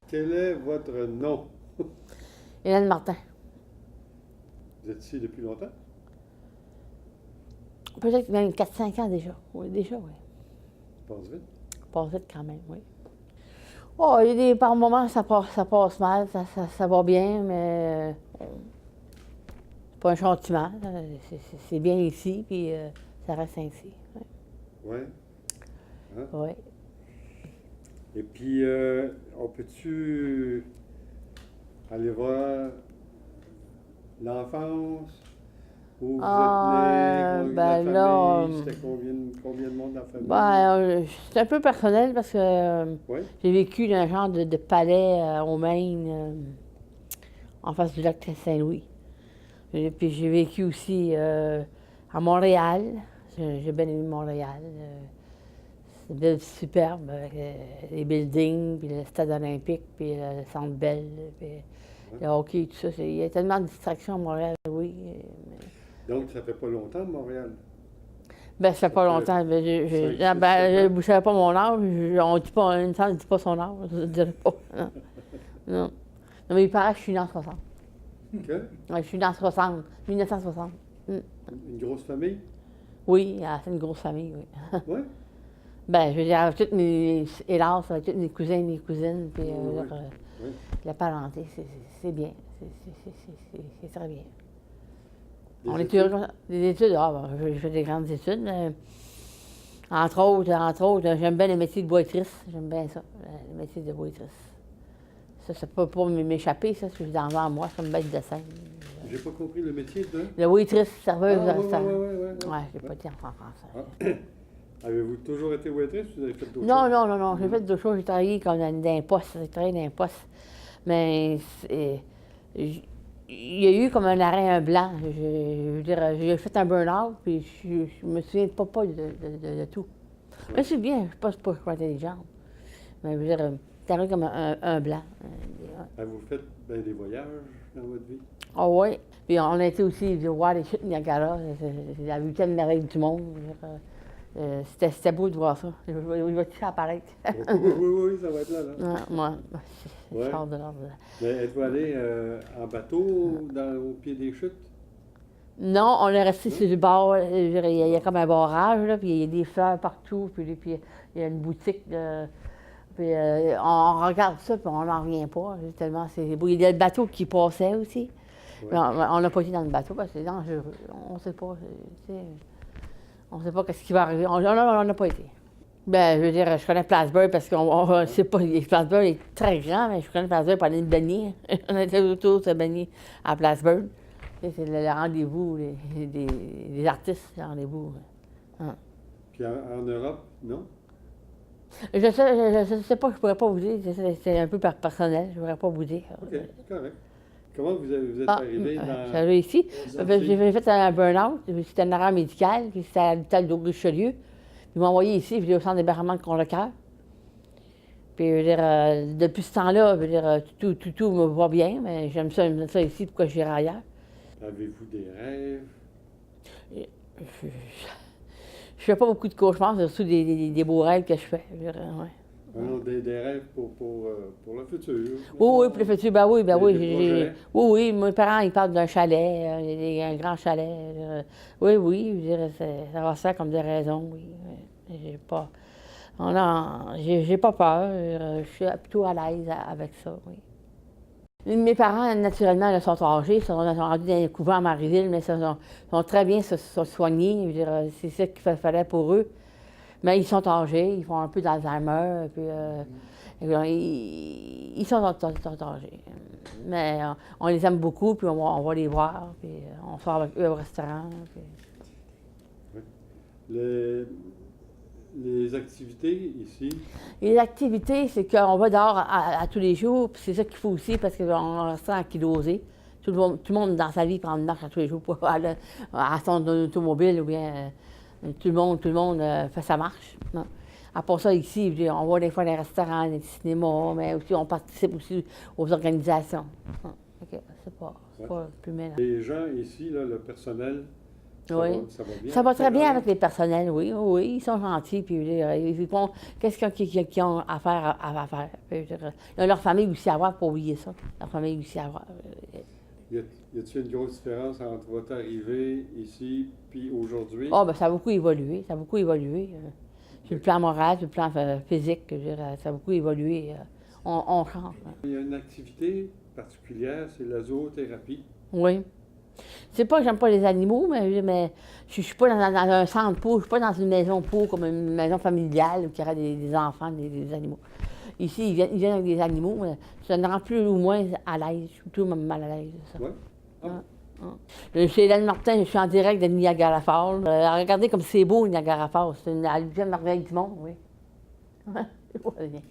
Quel est votre nom? Hélène Martin. Vous êtes ici depuis longtemps? Peut-être même 4-5 ans déjà. Oui, déjà, oui. Ça passe vite. Passe vite quand même, oui. Oh, il y a des, par moments, ça passe mal, ça va bien, mais c'est pas un chantiment. C'est bien ici, puis ça reste ainsi. Oui. Hein? Oui. Et puis, on peut-tu aller voir l'enfance? Où vous êtes né? Ben La là, famille? C'était combien de monde dans la famille? ben, c'est un peu personnel parce que Oui? j'ai vécu dans un genre de palais au Maine, en face du lac Saint-Louis. Et puis j'ai vécu aussi à Montréal. J'ai bien aimé Montréal. C'est une ville superbe, avec les buildings, puis le stade olympique, puis le centre Bell, puis le hockey, tout ça. Il y a tellement de distractions à Montréal, oui. Donc, ça fait pas longtemps de Montréal? Ben, ça fait pas longtemps. Ben, je ne savais pas mon âge. On dit pas, une femme ne dit pas son âge, je ne dirais pas. Non. Non. Non, mais il paraît que je suis né en 60. OK. Ouais, je suis né en 60, 1960. Une grosse famille? Oui, c'est une grosse famille, oui. Oui? Ben, je veux dire, avec toutes mes, hélas, avec toutes mes cousins et mes cousines, puis Oui. la parenté, c'est bien. C'est très bien. Des On est études? heureux. Des études, j'ai fait des grandes études. Mais, entre autres, j'aime bien le métier de boîtrice. J'aime bien ça, le métier de boîtrice. Ça peut pas m'échapper, ça, parce que je suis en moi, c'est une bête de scène. J'ai pas compris le métier de... La boîtrice, serveuse de oui, restaurant. oui. Ouais, j'ai pas dit en français. Ah. Avez-vous toujours été waitress ou vous avez fait d'autres Non, choses? non, j'ai fait d'autres choses. J'ai travaillé comme dans un poste. J'ai travaillé dans un poste. Mais il y a eu comme un arrêt, un blanc. Je veux dire, j'ai fait un burn-out, puis je me souviens pas de tout. Mais c'est bien, je pense pas que je suis intelligente. Mais je veux dire, c'est arrivé comme un blanc. Avez-vous fait des voyages dans votre vie? Ah oui. Puis on a été aussi voir les chutes Niagara. C'est la 8e merveille du monde. Je veux dire, c'était beau de voir ça. Il va tout apparaître. Oui, ça va être là. Moi, Ouais. je sors de l'ordre. Mais êtes-vous allé en bateau au pied des chutes? Non, on est resté sur le bord. Il y a comme un barrage, là, puis il y a des fleurs partout, puis il y a une boutique. Puis on regarde ça, puis on n'en revient pas. Tellement c'est beau. Il y a le bateau qui passait aussi. Ouais. Mais on n'a pas été dans le bateau parce que c'est dangereux. On ne sait pas. On ne sait pas ce qui va arriver. On n'a pas été. Ben, je veux dire, je connais Plattsburgh parce qu'on ne sait pas. Plattsburgh est très grand, mais je connais Plattsburgh pour aller me baigner. On était autour de se baigner à Plattsburgh. C'est le rendez-vous des artistes, le rendez-vous. Hein. Puis en Europe, non? Je sais pas, je pourrais pas vous dire. C'est un peu personnel, je pourrais pas vous dire. OK, c'est correct. Comment vous êtes arrivé dans... J'arrive ici. J'ai fait un burn-out. C'était un arrêt médical, puis c'était à l'hôpital de Richelieu. Ils m'ont envoyé ici, puis au centre d'hébergement de Contre-Cœur. Puis, je veux dire, depuis ce temps-là, je veux dire, tout me va bien, mais j'aime ça ici, pourquoi j'irai ailleurs? Avez-vous des rêves? Je fais pas beaucoup de cauchemars, c'est surtout des beaux rêves que je fais. Je veux dire, ouais. Non, des rêves pour le futur? Oui, pour le futur, ben oui. Des projets? Oui, mes parents, ils parlent d'un chalet, un grand chalet. Oui, je veux dire, ça va se faire comme des raisons, oui. J'ai pas... J'ai pas peur, je suis plutôt à l'aise avec ça, oui. Mes parents, naturellement, ils sont âgés, ils sont rendus dans les couvents à Marieville, mais ils sont très bien soignés. Je veux dire, c'est ça qu'il fallait pour eux. Mais ils sont âgés, ils font un peu d'Alzheimer, puis ils sont âgés. Mais on les aime beaucoup, puis on va les voir, puis on sort avec eux au restaurant. Puis... Oui. Les activités ici? Les activités, c'est qu'on va dehors à tous les jours, puis c'est ça qu'il faut aussi, parce qu'on reste tranquillosé. Tout le monde dans sa vie prend une marche à tous les jours pour aller à son automobile, ou bien tout le monde fait sa marche. Non. À part ça, ici, on va des fois dans les restaurants, des cinémas, mais aussi on participe aussi aux organisations. OK, c'est pas plus mélange. Les gens ici, là, le personnel, Oui. Ça va bien? Ça va très bien Saint-Laurent? avec les personnels, oui. Oui, ils sont gentils, puis ils font qu'est-ce qu'ils ont à faire, à faire. Puis, je veux dire, ils ont leur famille aussi à voir, pour oublier ça. Leur famille aussi à voir. Y a-t-il une grosse différence entre votre arrivée ici puis aujourd'hui? Oh, ben ça a beaucoup évolué, ça a beaucoup évolué. Sur le plan moral, sur le plan physique, je veux dire, ça a beaucoup évolué. On change. Il y a une activité particulière, c'est la zoothérapie. Oui. C'est pas que j'aime pas les animaux, mais je suis pas dans un centre pour, je suis pas dans une maison pour, comme une maison familiale où il y aurait des enfants, des animaux. Ici, ils viennent avec des animaux, mais ça me rend plus ou moins à l'aise. Je suis tout mal à l'aise. Ça. Oui. Ah. Chez Hélène Martin, je suis en direct de Niagara Falls. Regardez comme c'est beau, Niagara Falls. C'est la 8e merveille du monde, oui. Ouais, c'est pas bien.